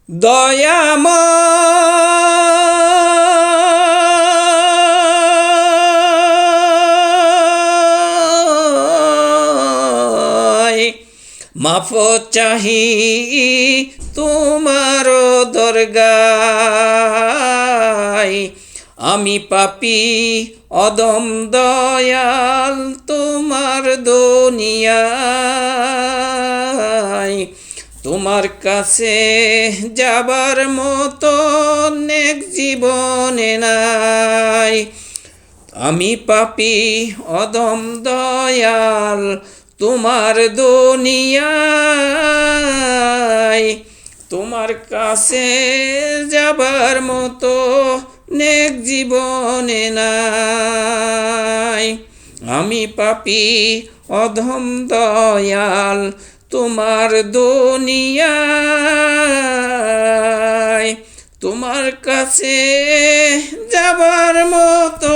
দয়াময় মাফ চাহি তোমার দরগায়, আমি পাপী অদম দয়াল তোমার দুনিয়ায়, তোমার কাছে যাবার মতো নেক জীবনে নাই। আমি পাপী অদম দয়াল তোমার দুনিয়ায়, তোমার কাছে যাবার মতো নেক জীবনে নাই। আমি পাপী অধম দয়াল তোমার দুনিয়ায়, তোমার কাছে যাবার মতো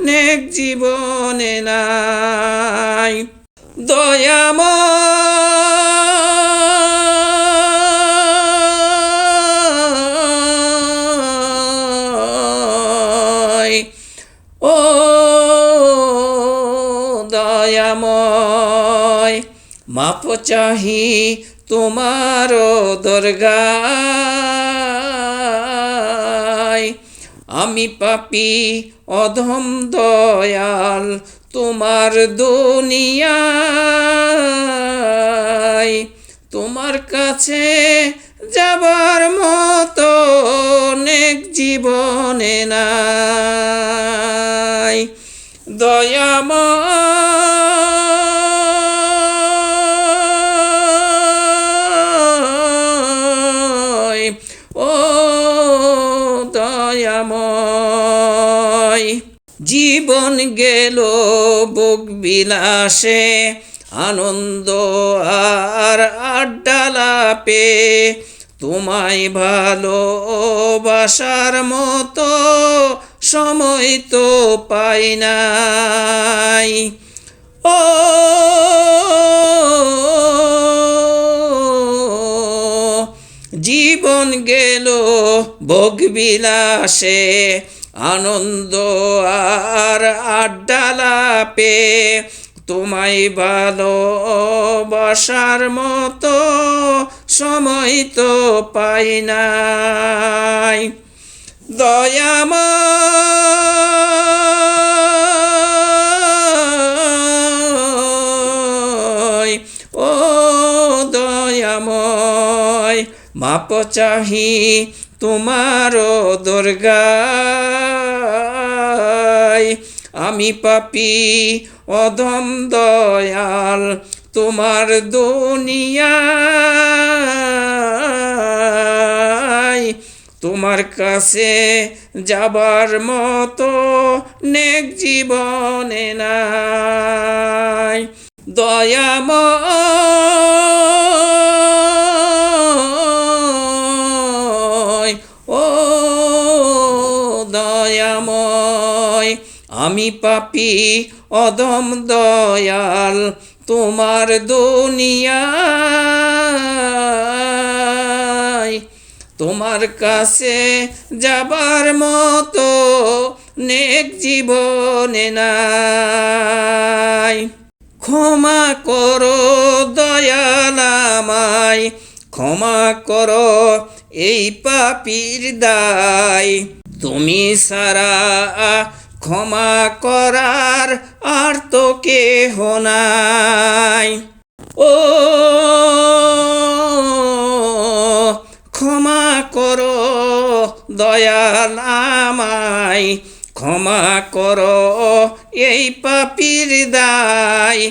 নেক জীবনে নাই। দয়াময় ও দয়াময় মাপ চাহি তোমার দরগায়, আমি পাপী অধম দয়াল তোমার দুনিয়ায়, তোমার কাছে যাবার মতো নেক জীবনে নাই। দয়াময় ও দয়াময় জীবন গেল ভোগ বিলাসে, আনন্দ আর আড্ডা লাপে, তোমায় ভালোবাসার মতো সময় তো পাই নাই। ও জীবন গেল ভোগ বিলাসে, আনন্দ আর আড্ডা লাপে, তোমায় ভালোবাসার মতো সময় তো পাই নাই। দয়াময় ও দয়াময় মাপ চাহি তোমার দরগায়, আমি পাপী অধম দয়াল তোমার দুনিয়ায়, তোমার কাছে যাবার মতো নেক জীবনে নাই। দয়াময় ও দয়াময় আমি পাপী অধম দয়াল তোমার দুনিয়ায়, তোমার কাছে যাবার মতো নেক জীবনে নাই। ক্ষমা করো দয়াল আমায়, ক্ষমা করো এই পাপীর দায়, তুমি ছাড়া ক্ষমা করার আর তো কেহ নাই। ও ক্ষমা করো দয়াল আমায়, ক্ষমা করো এই পাপীর দায়,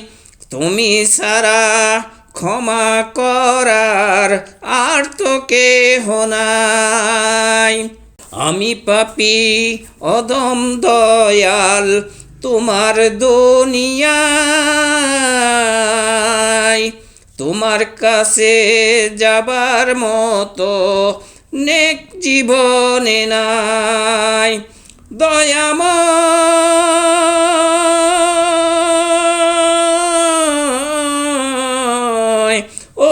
তুমি ছাড়া ক্ষমা করার আর তো কেহ নাই। আমি পাপী অধম দয়াল তোমার দুনিয়ায়, তোমার কাছে যাবার মতো নেক জীবনে নাই। দয়াময় ও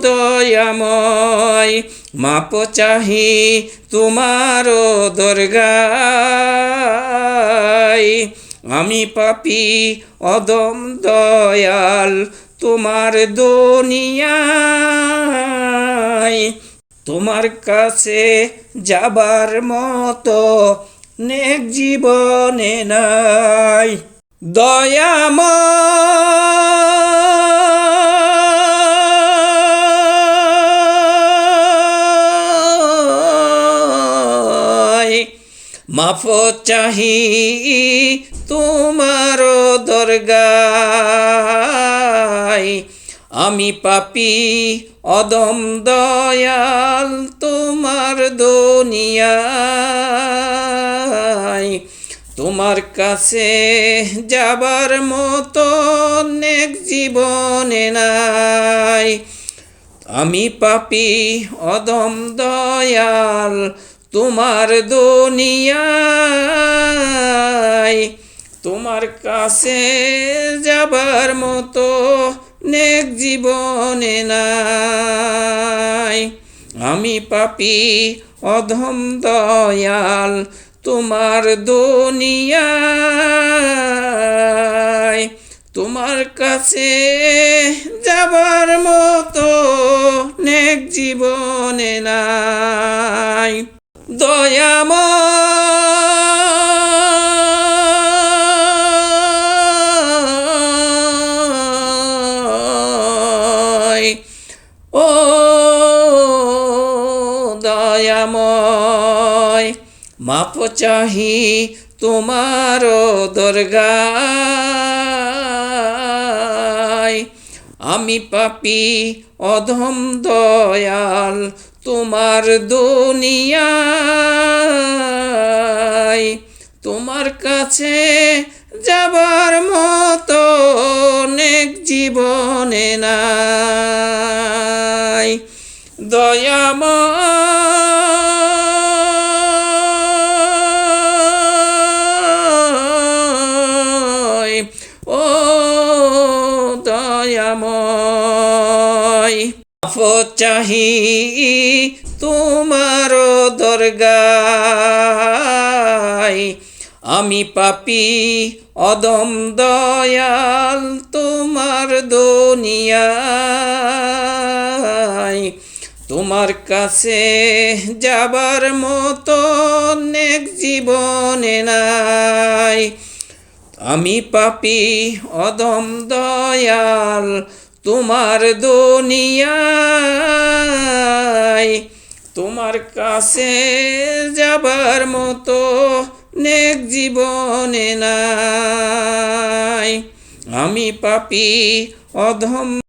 দয়াময় দয়াময় মাপ চাহি তোমারও দরগায়। আমি পাপী অদম দয়াল তোমার দুনিয়ায়, তোমার কাছে যাবার মতো নেক জীবনে নাই। দয়াময় মাফ চাহি তোমার দরগায়। আমি পাপী অদম দয়াল তোমার দুনিয়ায়, তোমার কাছে যাবার মতো নেক জীবনে নাই। আমি পাপী অদম দয়াল তোমার দুনিয়ায়, তোমার কাছে যাবার মতো নেক জীবনে নাই। আমি পাপী অধম দয়াল তোমার দুনিয়ায়, তোমার কাছে যাবার মতো নেক জীবনে নাই। দয়াময় ও দয়াময় মাপ চাহি তোমার দরগায়। আমি পাপী অধম দয়াল তোমার দুনিয়ায়, তোমার কাছে যাবার মতো নেক জীবনে নাই। দয়াময় ও দয়াময় মাফ চাহি তোমার দরগায়। আমি পাপী অদম দয়াল তোমার দুনিয়ায়, তোমার কাছে যাবার মতো নেক জীবনে নাই। আমি পাপী অদম দয়াল তোমার দুনিয়ায়, তোমার কাছে যাবার মতো নেক জীবনে নাই। আমি পাপী অধম